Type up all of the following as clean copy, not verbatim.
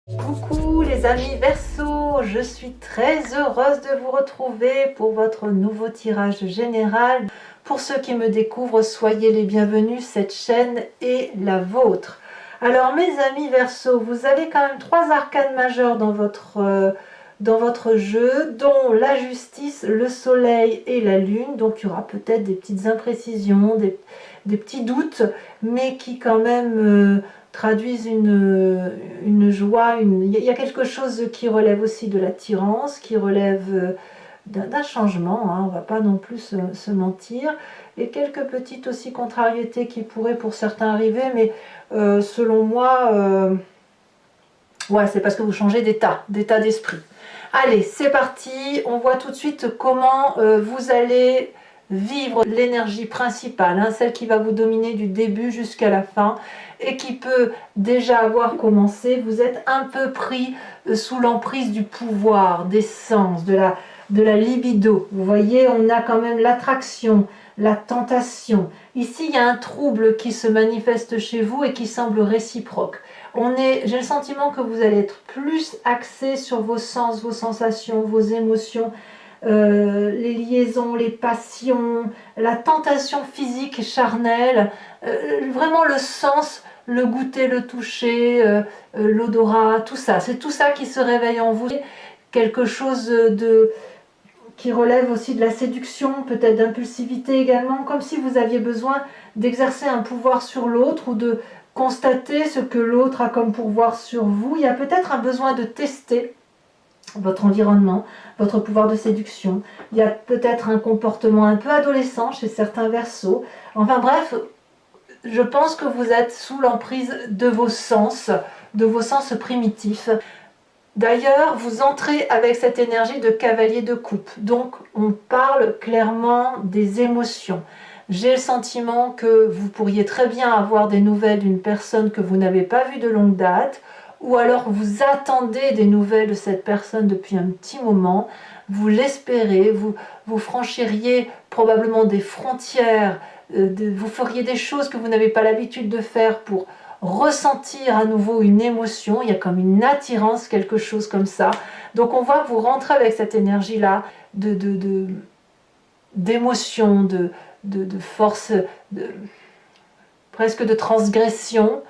Coucou les amis Verseau, je suis très heureuse de vous retrouver pour votre nouveau tirage général. Pour ceux qui me découvrent, soyez les bienvenus, cette chaîne est la vôtre. Alors mes amis Verseau, vous avez quand même 3 arcanes majeures dans votre jeu, dont la justice, le soleil et la lune. Donc il y aura peut-être des petites imprécisions, des petits doutes, mais qui quand même traduisent une joie. Il y a quelque chose qui relève aussi de l'attirance, qui relève d'un changement, hein, on ne va pas non plus se mentir, et quelques petites aussi contrariétés qui pourraient pour certains arriver, mais selon moi, ouais, c'est parce que vous changez d'état d'esprit. Allez, c'est parti, on voit tout de suite comment vous allez vivre l'énergie principale, hein, celle qui va vous dominer du début jusqu'à la fin et qui peut déjà avoir commencé. Vous êtes un peu pris sous l'emprise du pouvoir, des sens, de la libido. Vous voyez, on a quand même l'attraction, la tentation. Ici, il y a un trouble qui se manifeste chez vous et qui semble réciproque. J'ai le sentiment que vous allez être plus axé sur vos sens, vos sensations, vos émotions, les liaisons, les passions, la tentation physique et charnelle, vraiment le sens, le goûter, le toucher, l'odorat, tout ça. C'est tout ça qui se réveille en vous. Quelque chose qui relève aussi de la séduction, peut-être d'impulsivité également, comme si vous aviez besoin d'exercer un pouvoir sur l'autre ou de constater ce que l'autre a comme pouvoir sur vous. Il y a peut-être un besoin de tester votre environnement, votre pouvoir de séduction. Il y a peut-être un comportement un peu adolescent chez certains Verseaux. Enfin bref, je pense que vous êtes sous l'emprise de vos sens primitifs. D'ailleurs, vous entrez avec cette énergie de cavalier de coupe. Donc, on parle clairement des émotions. J'ai le sentiment que vous pourriez très bien avoir des nouvelles d'une personne que vous n'avez pas vue de longue date, ou alors vous attendez des nouvelles de cette personne depuis un petit moment, vous l'espérez, vous franchiriez probablement des frontières, vous feriez des choses que vous n'avez pas l'habitude de faire pour ressentir à nouveau une émotion. Il y a comme une attirance, quelque chose comme ça. Donc on voit que vous rentrez avec cette énergie-là d'émotion, de force, presque de transgression.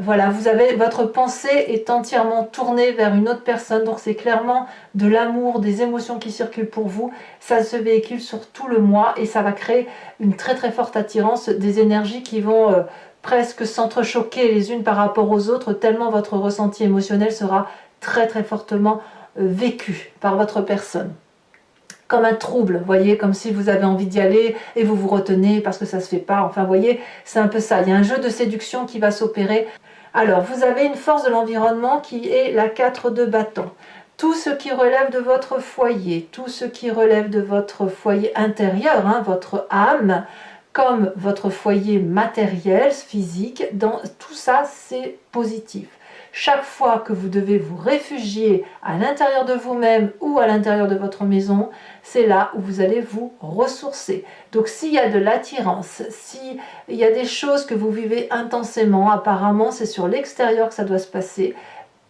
Voilà, votre pensée est entièrement tournée vers une autre personne, donc c'est clairement de l'amour, des émotions qui circulent pour vous. Ça se véhicule sur tout le mois et ça va créer une très très forte attirance, des énergies qui vont presque s'entrechoquer les unes par rapport aux autres, tellement votre ressenti émotionnel sera très très fortement vécu par votre personne. Comme un trouble, vous voyez, comme si vous avez envie d'y aller et vous vous retenez parce que ça ne se fait pas. Enfin, vous voyez, c'est un peu ça. Il y a un jeu de séduction qui va s'opérer. Alors, vous avez une force de l'environnement qui est la 4 de bâton. Tout ce qui relève de votre foyer, tout ce qui relève de votre foyer intérieur, hein, votre âme, comme votre foyer matériel, physique, tout ça, c'est positif. Chaque fois que vous devez vous réfugier à l'intérieur de vous-même ou à l'intérieur de votre maison, c'est là où vous allez vous ressourcer. Donc s'il y a de l'attirance, s'il y a des choses que vous vivez intensément, apparemment c'est sur l'extérieur que ça doit se passer,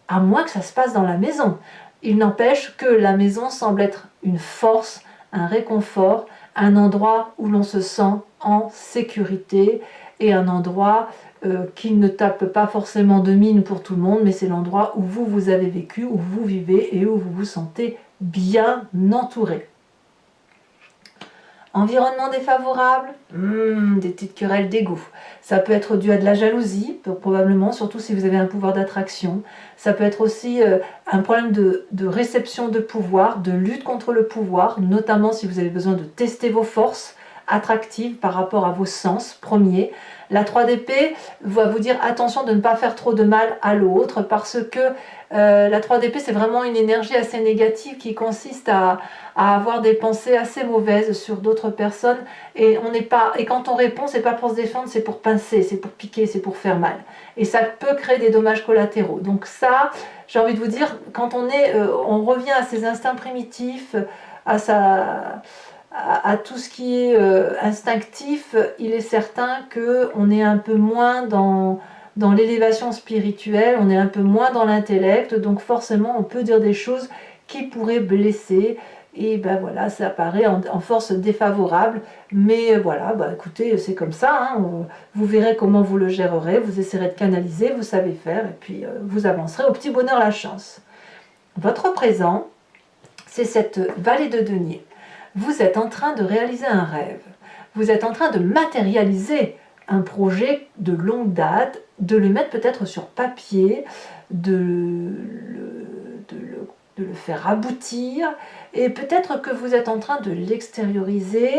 à moins que ça se passe dans la maison. Il n'empêche que la maison semble être une force, un réconfort, un endroit où l'on se sent en sécurité et un endroit qui ne tape pas forcément de mine pour tout le monde, mais c'est l'endroit où vous avez vécu, où vous vivez et où vous vous sentez bien entouré. Environnement défavorable, des petites querelles d'ego. Ça peut être dû à de la jalousie, probablement, surtout si vous avez un pouvoir d'attraction. Ça peut être aussi un problème de réception de pouvoir, de lutte contre le pouvoir, notamment si vous avez besoin de tester vos forces attractives par rapport à vos sens premiers. La 3 d'épée va vous dire attention de ne pas faire trop de mal à l'autre parce que la 3 d'épée c'est vraiment une énergie assez négative qui consiste à avoir des pensées assez mauvaises sur d'autres personnes et quand on répond c'est pas pour se défendre, c'est pour pincer, c'est pour piquer, c'est pour faire mal et ça peut créer des dommages collatéraux. Donc ça, j'ai envie de vous dire, quand on revient à ses instincts primitifs, à tout ce qui est instinctif, il est certain qu'on est un peu moins dans l'élévation spirituelle, on est un peu moins dans l'intellect, donc forcément on peut dire des choses qui pourraient blesser, et ben voilà, ça apparaît en force défavorable, mais voilà, bah écoutez, c'est comme ça, hein, vous verrez comment vous le gérerez, vous essaierez de canaliser, vous savez faire, et puis vous avancerez au petit bonheur la chance. Votre présent, c'est cette vallée de denier. Vous êtes en train de réaliser un rêve, vous êtes en train de matérialiser un projet de longue date, de le mettre peut-être sur papier, de le faire aboutir, et peut-être que vous êtes en train de l'extérioriser,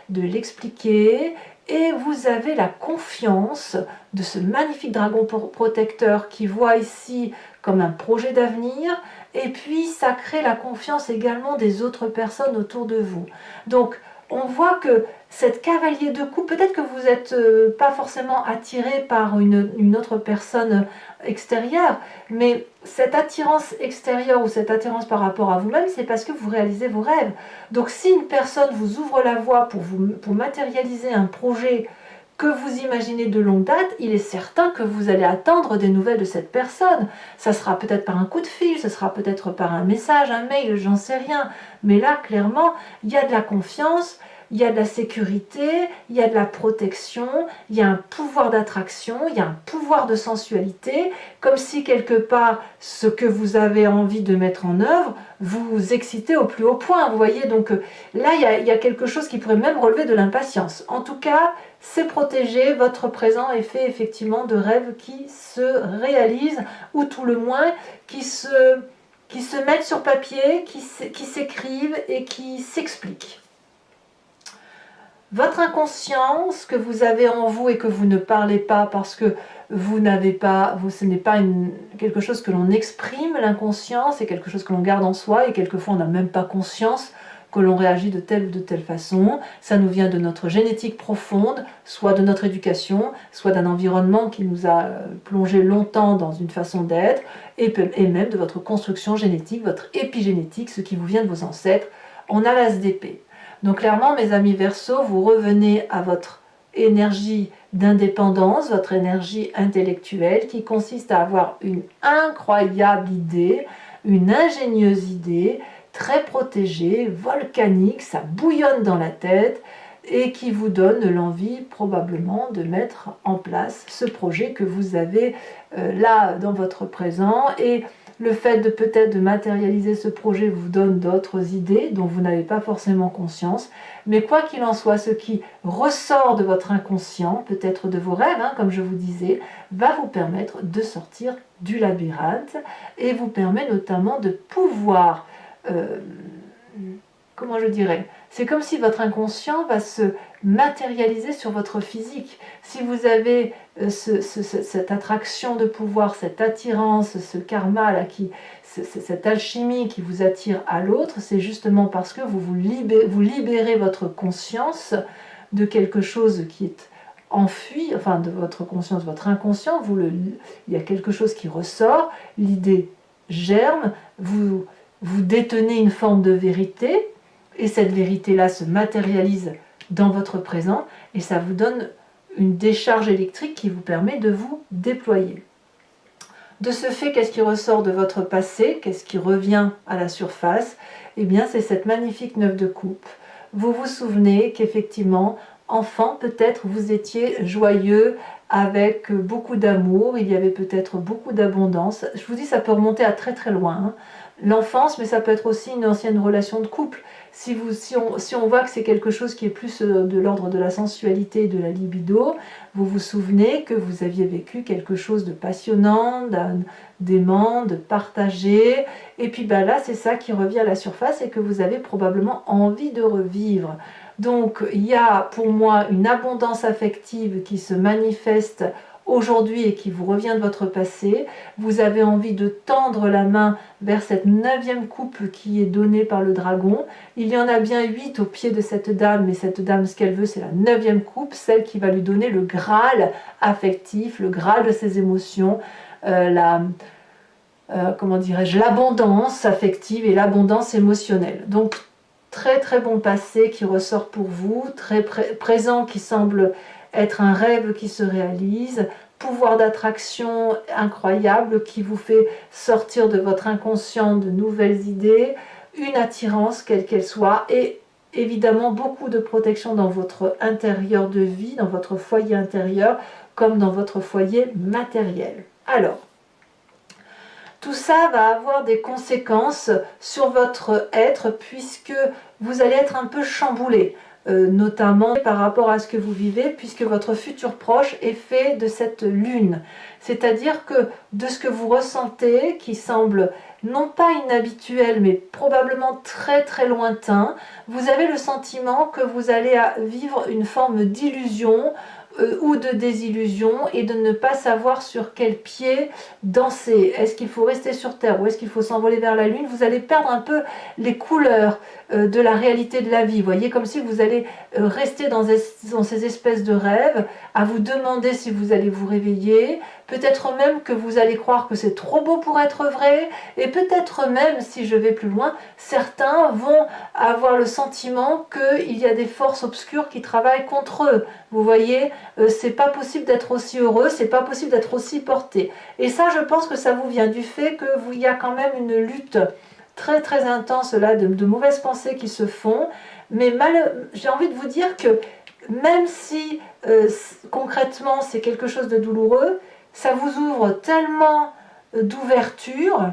de l'expliquer, et vous avez la confiance de ce magnifique dragon protecteur qui voit ici comme un projet d'avenir, et puis ça crée la confiance également des autres personnes autour de vous. Donc on voit que cette cavalier de coupe, peut-être que vous n'êtes pas forcément attiré par une autre personne extérieure, mais cette attirance extérieure ou cette attirance par rapport à vous-même, c'est parce que vous réalisez vos rêves. Donc si une personne vous ouvre la voie pour matérialiser un projet que vous imaginez de longue date, il est certain que vous allez attendre des nouvelles de cette personne. Ça sera peut-être par un coup de fil, ça sera peut-être par un message, un mail, j'en sais rien. Mais là, clairement, il y a de la confiance, il y a de la sécurité, il y a de la protection, il y a un pouvoir d'attraction, il y a un pouvoir de sensualité, comme si quelque part, ce que vous avez envie de mettre en œuvre, vous excitez au plus haut point. Vous voyez, donc là, il y a quelque chose qui pourrait même relever de l'impatience. En tout cas, c'est protégé, votre présent est fait effectivement de rêves qui se réalisent, ou tout le moins qui se mettent sur papier, qui s'écrivent et qui s'expliquent. Votre inconscient, ce que vous avez en vous et que vous ne parlez pas parce que vous n'avez pas, ce n'est pas quelque chose que l'on exprime, l'inconscient, c'est quelque chose que l'on garde en soi et quelquefois on n'a même pas conscience que l'on réagit de telle ou de telle façon. Ça nous vient de notre génétique profonde, soit de notre éducation, soit d'un environnement qui nous a plongé longtemps dans une façon d'être, et même de votre construction génétique, votre épigénétique, ce qui vous vient de vos ancêtres. On a l'as d'épée. Donc clairement, mes amis Verseaux, vous revenez à votre énergie d'indépendance, votre énergie intellectuelle qui consiste à avoir une incroyable idée, une ingénieuse idée, très protégée, volcanique, ça bouillonne dans la tête et qui vous donne l'envie probablement de mettre en place ce projet que vous avez là dans votre présent. Et le fait de peut-être de matérialiser ce projet vous donne d'autres idées dont vous n'avez pas forcément conscience. Mais quoi qu'il en soit, ce qui ressort de votre inconscient, peut-être de vos rêves, hein, comme je vous disais, va vous permettre de sortir du labyrinthe et vous permet notamment de pouvoir, comment je dirais, c'est comme si votre inconscient va se matérialiser sur votre physique. Si vous avez cette attraction de pouvoir, cette attirance, ce karma, là, cette alchimie qui vous attire à l'autre, c'est justement parce que vous libérez votre conscience de quelque chose qui est enfui, enfin de votre conscience, votre inconscient, il y a quelque chose qui ressort, l'idée germe, vous détenez une forme de vérité, et cette vérité-là se matérialise dans votre présent, et ça vous donne une décharge électrique qui vous permet de vous déployer. De ce fait, qu'est-ce qui ressort de votre passé? Qu'est-ce qui revient à la surface? Eh bien, c'est cette magnifique 9 de coupe. Vous vous souvenez qu'effectivement, enfant, peut-être vous étiez joyeux, avec beaucoup d'amour, il y avait peut-être beaucoup d'abondance. Je vous dis, ça peut remonter à très très loin. Hein. L'enfance, mais ça peut être aussi une ancienne relation de couple. Si on voit que c'est quelque chose qui est plus de l'ordre de la sensualité et de la libido, vous vous souvenez que vous aviez vécu quelque chose de passionnant, d'aimant, de partagé, et puis ben là c'est ça qui revient à la surface et que vous avez probablement envie de revivre. Donc il y a pour moi une abondance affective qui se manifeste aujourd'hui et qui vous revient de votre passé. Vous avez envie de tendre la main vers cette 9e coupe qui est donnée par le dragon. Il y en a bien 8 au pied de cette dame, mais cette dame, ce qu'elle veut, c'est la 9e coupe, celle qui va lui donner le Graal affectif, le Graal de ses émotions, comment dirais-je, l'abondance affective et l'abondance émotionnelle. Donc, très très bon passé qui ressort pour vous, très présent qui semble être un rêve qui se réalise, pouvoir d'attraction incroyable qui vous fait sortir de votre inconscient de nouvelles idées, une attirance quelle qu'elle soit et évidemment beaucoup de protection dans votre intérieur de vie, dans votre foyer intérieur comme dans votre foyer matériel. Alors, tout ça va avoir des conséquences sur votre être puisque vous allez être un peu chamboulé, notamment par rapport à ce que vous vivez puisque votre futur proche est fait de cette lune. C'est-à-dire que de ce que vous ressentez, qui semble non pas inhabituel mais probablement très très lointain, vous avez le sentiment que vous allez vivre une forme d'illusion ou de désillusion et de ne pas savoir sur quel pied danser. Est-ce qu'il faut rester sur Terre ou est-ce qu'il faut s'envoler vers la Lune? Vous allez perdre un peu les couleurs de la réalité de la vie. Vous voyez, comme si vous allez rester dans ces espèces de rêves, à vous demander si vous allez vous réveiller, peut-être même que vous allez croire que c'est trop beau pour être vrai, et peut-être même, si je vais plus loin, certains vont avoir le sentiment qu'il y a des forces obscures qui travaillent contre eux. Vous voyez, c'est pas possible d'être aussi heureux, c'est pas possible d'être aussi porté. Et ça, je pense que ça vous vient du fait qu'il y a quand même une lutte très très intense là, de mauvaises pensées qui se font. Mais j'ai envie de vous dire que même si concrètement c'est quelque chose de douloureux, ça vous ouvre tellement d'ouverture,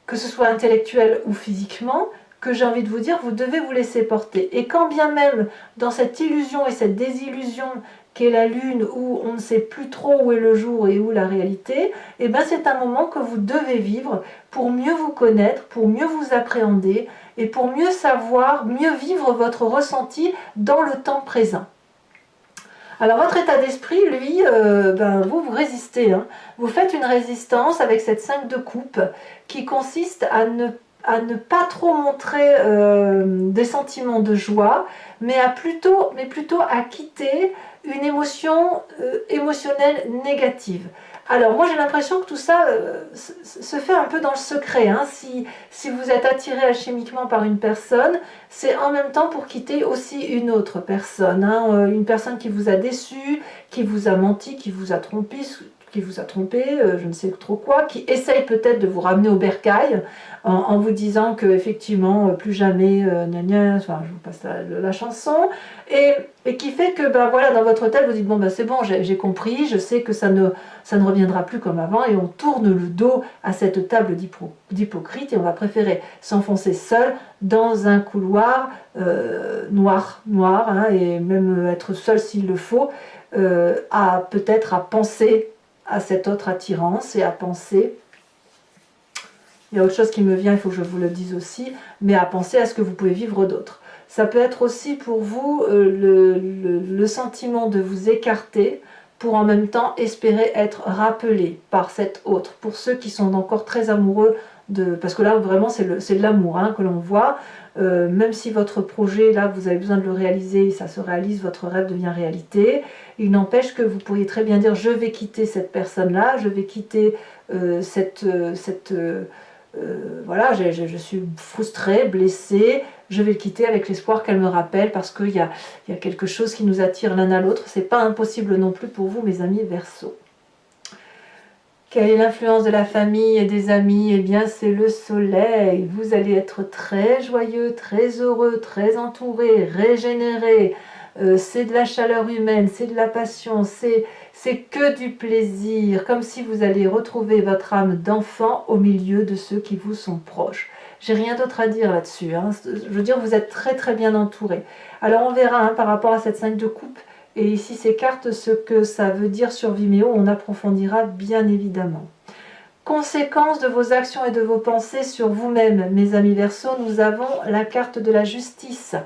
que ce soit intellectuelle ou physiquement, que j'ai envie de vous dire, vous devez vous laisser porter. Et quand bien même, dans cette illusion et cette désillusion qu'est la lune, où on ne sait plus trop où est le jour et où la réalité, eh ben c'est un moment que vous devez vivre pour mieux vous connaître, pour mieux vous appréhender, et pour mieux savoir, mieux vivre votre ressenti dans le temps présent. Alors votre état d'esprit, lui, vous résistez. Hein. Vous faites une résistance avec cette 5 de coupe qui consiste à ne pas trop montrer des sentiments de joie, mais plutôt à quitter une émotion émotionnelle négative. Alors moi j'ai l'impression que tout ça se fait un peu dans le secret. Hein. Si vous êtes attiré alchimiquement par une personne, c'est en même temps pour quitter aussi une autre personne. Hein. Une personne qui vous a déçu, qui vous a menti, qui vous a trompé, je ne sais trop quoi, qui essaye peut-être de vous ramener au bercail en vous disant que effectivement plus jamais, enfin je vous passe la chanson, et qui fait que voilà, dans votre tête vous dites bon c'est bon, j'ai compris, je sais que ça ne reviendra plus comme avant, et on tourne le dos à cette table d'hypocrite et on va préférer s'enfoncer seul dans un couloir noir, hein, et même être seul s'il le faut, peut-être à penser à cette autre attirance et à penser, il y a autre chose qui me vient, il faut que je vous le dise aussi, mais à penser à ce que vous pouvez vivre d'autre. Ça peut être aussi pour vous le sentiment de vous écarter pour en même temps espérer être rappelé par cette autre. Pour ceux qui sont encore très amoureux parce que là vraiment c'est de l'amour hein, que l'on voit, même si votre projet là vous avez besoin de le réaliser, ça se réalise, votre rêve devient réalité, il n'empêche que vous pourriez très bien dire je vais quitter cette personne là, je vais quitter voilà, je suis frustrée, blessée, je vais le quitter avec l'espoir qu'elle me rappelle parce qu'il y a quelque chose qui nous attire l'un à l'autre. C'est pas impossible non plus pour vous, mes amis Verseaux. Quelle est l'influence de la famille et des amis? Eh bien, c'est le soleil. Vous allez être très joyeux, très heureux, très entouré, régénéré. C'est de la chaleur humaine, c'est de la passion, c'est que du plaisir, comme si vous alliez retrouver votre âme d'enfant au milieu de ceux qui vous sont proches. J'ai rien d'autre à dire là-dessus. Hein. Je veux dire, vous êtes très très bien entouré. Alors on verra hein, par rapport à cette 5 de coupe, et ici ces cartes, ce que ça veut dire sur Vimeo, on approfondira bien évidemment. Conséquences de vos actions et de vos pensées sur vous-même, mes amis Verseaux, nous avons la carte de la justice.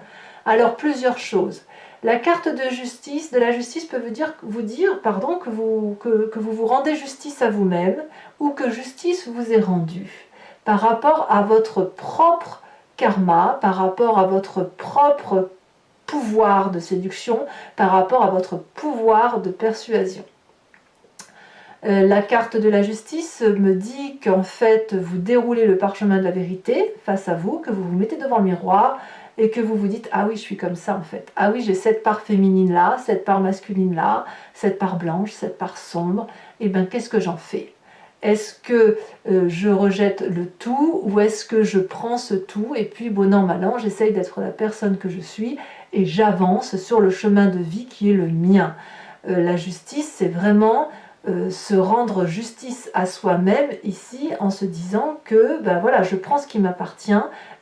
Alors plusieurs choses. La carte de la justice peut vous dire que vous rendez justice à vous-même ou que justice vous est rendue par rapport à votre propre karma, par rapport à votre propre pouvoir de séduction, par rapport à votre pouvoir de persuasion. La carte de la justice me dit qu'en fait, vous déroulez le parchemin de la vérité face à vous, que vous vous mettez devant le miroir et que vous vous dites « Ah oui, je suis comme ça en fait. Ah oui, j'ai cette part féminine là, cette part masculine là, cette part blanche, cette part sombre. Et bien, qu'est-ce que j'en fais ? Est-ce que je rejette le tout ou est-ce que je prends ce tout et puis, bon an, mal an, j'essaye d'être la personne que je suis et j'avance sur le chemin de vie qui est le mien ?» La justice, c'est vraiment se rendre justice à soi-même ici en se disant que ben voilà, je prends ce qui m'appartient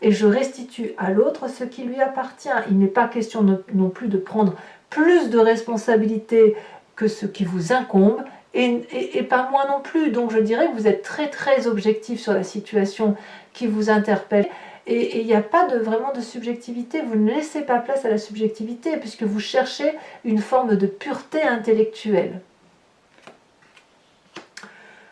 et je restitue à l'autre ce qui lui appartient. Il n'est pas question non plus de prendre plus de responsabilités que ce qui vous incombe et pas moins non plus. Donc je dirais que vous êtes très très objectif sur la situation qui vous interpelle. Et il n'y a pas vraiment de subjectivité, vous ne laissez pas place à la subjectivité puisque vous cherchez une forme de pureté intellectuelle.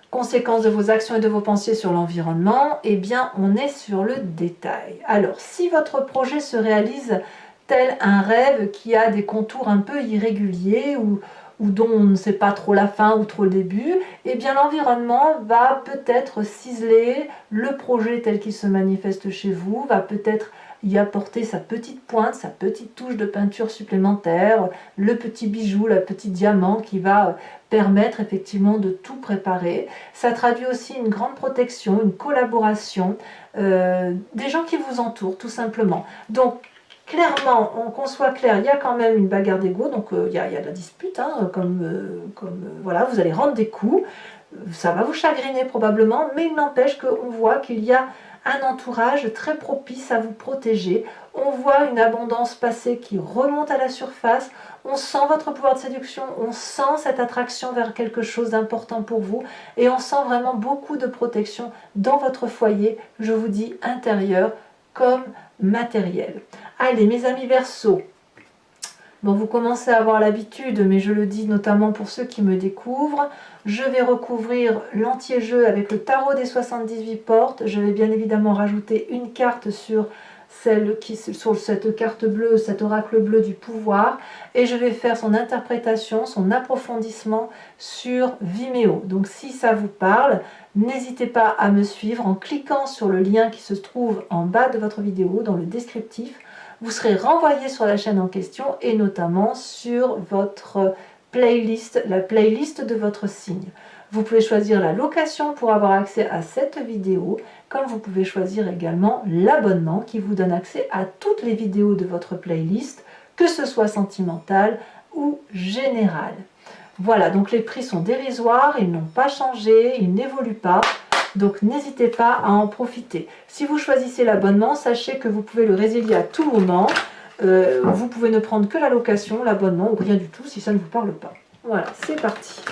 Conséquences de vos actions et de vos pensées sur l'environnement, eh bien on est sur le détail. Alors si votre projet se réalise tel un rêve qui a des contours un peu irréguliers ou dont on ne sait pas trop la fin ou trop le début, eh bien l'environnement va peut-être ciseler le projet tel qu'il se manifeste chez vous, va peut-être y apporter sa petite pointe, sa petite touche de peinture supplémentaire, le petit bijou, le petit diamant qui va permettre effectivement de tout préparer. Ça traduit aussi une grande protection, une collaboration, des gens qui vous entourent tout simplement. Donc clairement, qu'on soit clair, il y a quand même une bagarre d'ego, donc il y a de la dispute, hein, voilà, vous allez rendre des coups, ça va vous chagriner probablement, mais il n'empêche qu'on voit qu'il y a un entourage très propice à vous protéger. On voit une abondance passée qui remonte à la surface, on sent votre pouvoir de séduction, on sent cette attraction vers quelque chose d'important pour vous et on sent vraiment beaucoup de protection dans votre foyer, je vous dis intérieur comme matériel. Allez mes amis Verseaux, bon, vous commencez à avoir l'habitude, mais je le dis notamment pour ceux qui me découvrent, je vais recouvrir l'entier-jeu avec le tarot des 78 portes. Je vais bien évidemment rajouter une carte sur cette carte bleue, cet oracle bleu du pouvoir, et je vais faire son interprétation, son approfondissement sur Vimeo. Donc si ça vous parle, n'hésitez pas à me suivre en cliquant sur le lien qui se trouve en bas de votre vidéo, dans le descriptif. Vous serez renvoyé sur la chaîne en question et notamment sur votre playlist, la playlist de votre signe. Vous pouvez choisir la location pour avoir accès à cette vidéo, comme vous pouvez choisir également l'abonnement qui vous donne accès à toutes les vidéos de votre playlist, que ce soit sentimentale ou générale. Voilà, donc les prix sont dérisoires, ils n'ont pas changé, ils n'évoluent pas. Donc n'hésitez pas à en profiter. Si vous choisissez l'abonnement, sachez que vous pouvez le résilier à tout moment. Vous pouvez ne prendre que la location, l'abonnement ou rien du tout si ça ne vous parle pas. Voilà, c'est parti.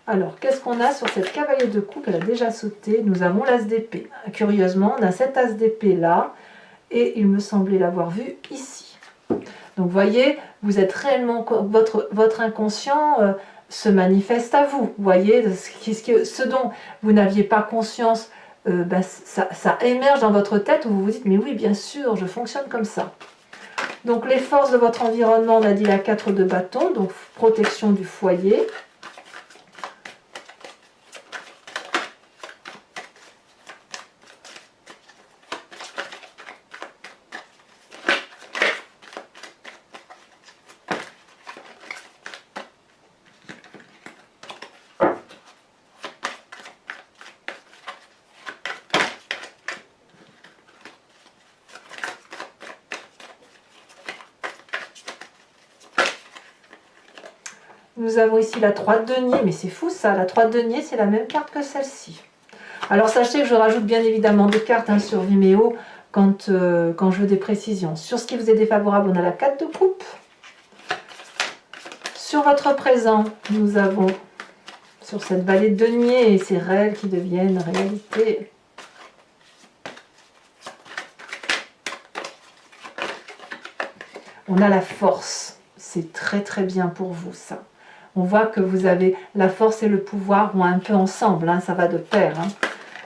Alors, qu'est-ce qu'on a sur cette cavalier de coupe? Elle a déjà sauté. Nous avons l'as d'épée. Curieusement, on a cet as d'épée là. Et il me semblait l'avoir vu ici. Donc, vous voyez, vous êtes réellement... Votre inconscient se manifeste à vous. Vous voyez, ce dont vous n'aviez pas conscience, ça émerge dans votre tête où vous vous dites, mais oui, bien sûr, je fonctionne comme ça. Donc, les forces de votre environnement, on a dit la 4 de bâton, donc protection du foyer. Nous avons ici la 3 de denier, mais c'est fou ça, la 3 de denier c'est la même carte que celle-ci. Alors sachez que je rajoute bien évidemment des cartes sur Vimeo quand je veux des précisions. Sur ce qui vous est défavorable, on a la 4 de coupe. Sur votre présent, nous avons sur cette vallée de denier et ces rêves qui deviennent réalité. On a la force, c'est très très bien pour vous ça. On voit que vous avez la force et le pouvoir vont un peu ensemble, hein, ça va de pair. Hein.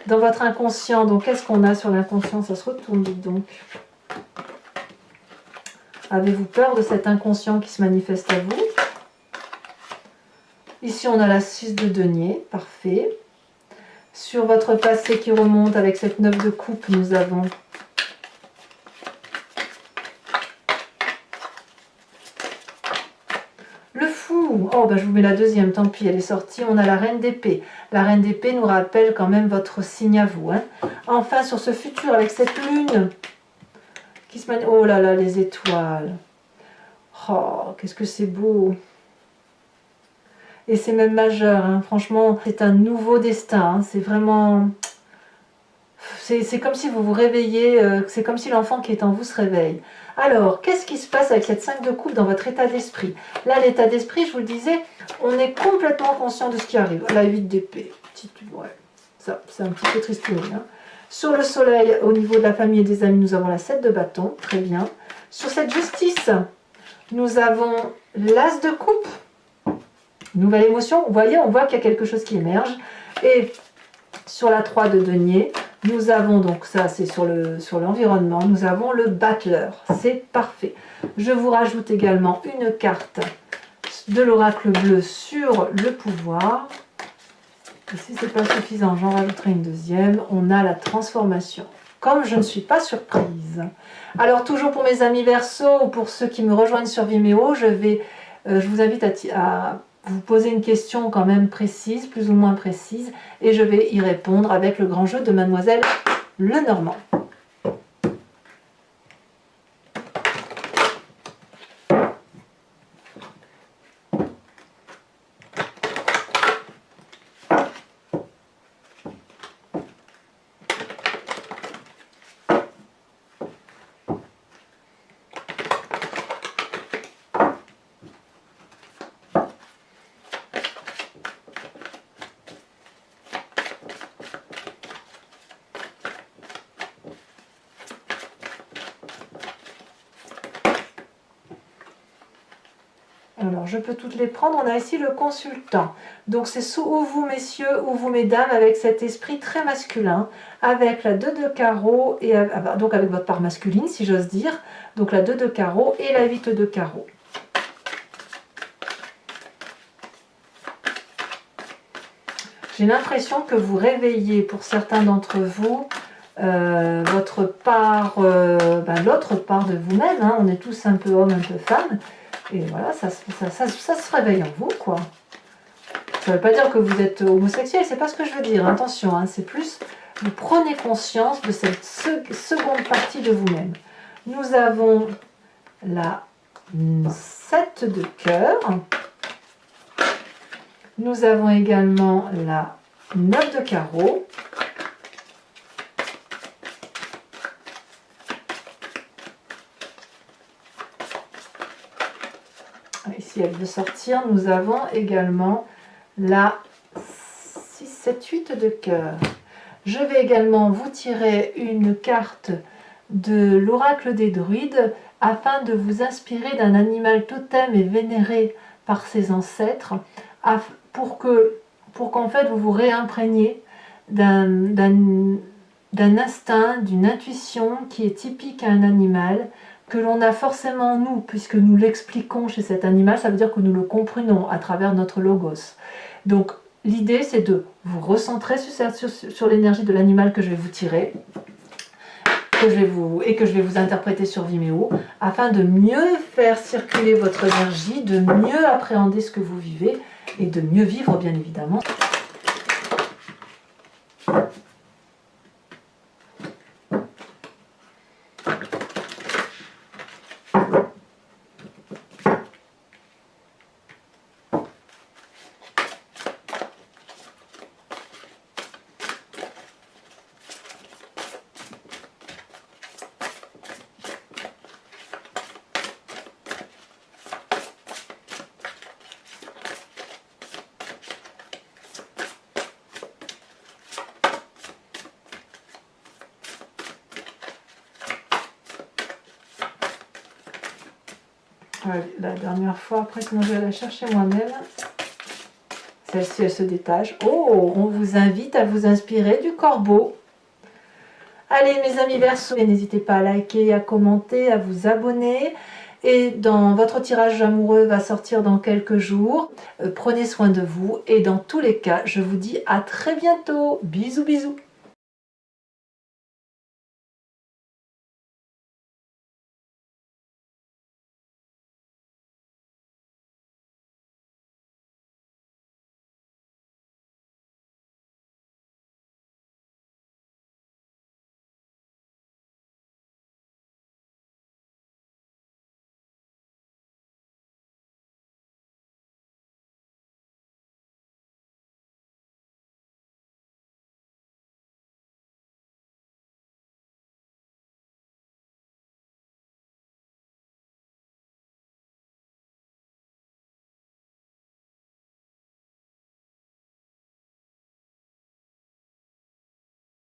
Dans votre inconscient, donc qu'est-ce qu'on a sur l'inconscient? Ça se retourne, dites donc. Avez-vous peur de cet inconscient qui se manifeste à vous? Ici, on a la 6 de denier, parfait. Sur votre passé qui remonte avec cette 9 de coupe, nous avons le fou. Oh, je vous mets la deuxième, tant pis, elle est sortie. On a la reine d'épée. La reine d'épée nous rappelle quand même votre signe à vous. Hein. Enfin, sur ce futur, avec cette lune qui se manifeste... Oh là là, les étoiles. Oh, qu'est-ce que c'est beau. Et c'est même majeur, hein. Franchement, c'est un nouveau destin. Hein. C'est vraiment... C'est comme si vous vous réveillez, c'est comme si l'enfant qui est en vous se réveille. Alors, qu'est-ce qui se passe avec cette 5 de coupe dans votre état d'esprit? Là, l'état d'esprit, je vous le disais, on est complètement conscient de ce qui arrive. La 8 d'épée, ouais, ça, c'est un petit peu tristouné. Hein. Sur le soleil, au niveau de la famille et des amis, nous avons la 7 de bâton, très bien. Sur cette justice, nous avons l'as de coupe. Nouvelle émotion, vous voyez, on voit qu'il y a quelque chose qui émerge. Et sur la 3 de denier, nous avons donc, ça c'est sur l'environnement, nous avons le battleur, c'est parfait. Je vous rajoute également une carte de l'oracle bleu sur le pouvoir. Et si ce n'est pas suffisant, j'en rajouterai une deuxième. On a la transformation. Comme je ne suis pas surprise. Alors toujours pour mes amis Verseau ou pour ceux qui me rejoignent sur Vimeo, je vous invite à vous poser une question quand même précise, plus ou moins précise, et je vais y répondre avec le grand jeu de Mademoiselle Lenormand. Alors, je peux toutes les prendre. On a ici le consultant. Donc, c'est ou vous, messieurs, ou vous, mesdames, avec cet esprit très masculin, avec la 2 de carreau, et donc avec votre part masculine, si j'ose dire. Donc, la 2 de carreau et la 8 de carreau. J'ai l'impression que vous réveillez, pour certains d'entre vous, votre part, l'autre part de vous-même. Hein. On est tous un peu hommes, un peu femmes. Et voilà, ça se réveille en vous, quoi. Ça ne veut pas dire que vous êtes homosexuel, c'est pas ce que je veux dire, attention, hein, c'est plus, vous prenez conscience de cette seconde partie de vous-même. Nous avons la 7 de cœur, nous avons également la 9 de carreau, ici elle veut sortir, nous avons également la 6, 7, 8 de cœur. Je vais également vous tirer une carte de l'oracle des druides afin de vous inspirer d'un animal totem et vénéré par ses ancêtres pour qu'en fait vous vous réimprégniez d'un instinct, d'une intuition qui est typique à un animal, que l'on a forcément nous, puisque nous l'expliquons chez cet animal, ça veut dire que nous le comprenons à travers notre logos. Donc l'idée c'est de vous recentrer sur l'énergie de l'animal que je vais vous tirer, que je vais vous interpréter sur Vimeo, afin de mieux faire circuler votre énergie, de mieux appréhender ce que vous vivez, et de mieux vivre bien évidemment. La dernière fois, après, sinon je vais la chercher moi-même. Celle-ci, elle se détache. Oh, on vous invite à vous inspirer du corbeau. Allez, mes amis Verseau, n'hésitez pas à liker, à commenter, à vous abonner. Et dans votre tirage amoureux va sortir dans quelques jours. Prenez soin de vous et dans tous les cas, je vous dis à très bientôt. Bisous, bisous.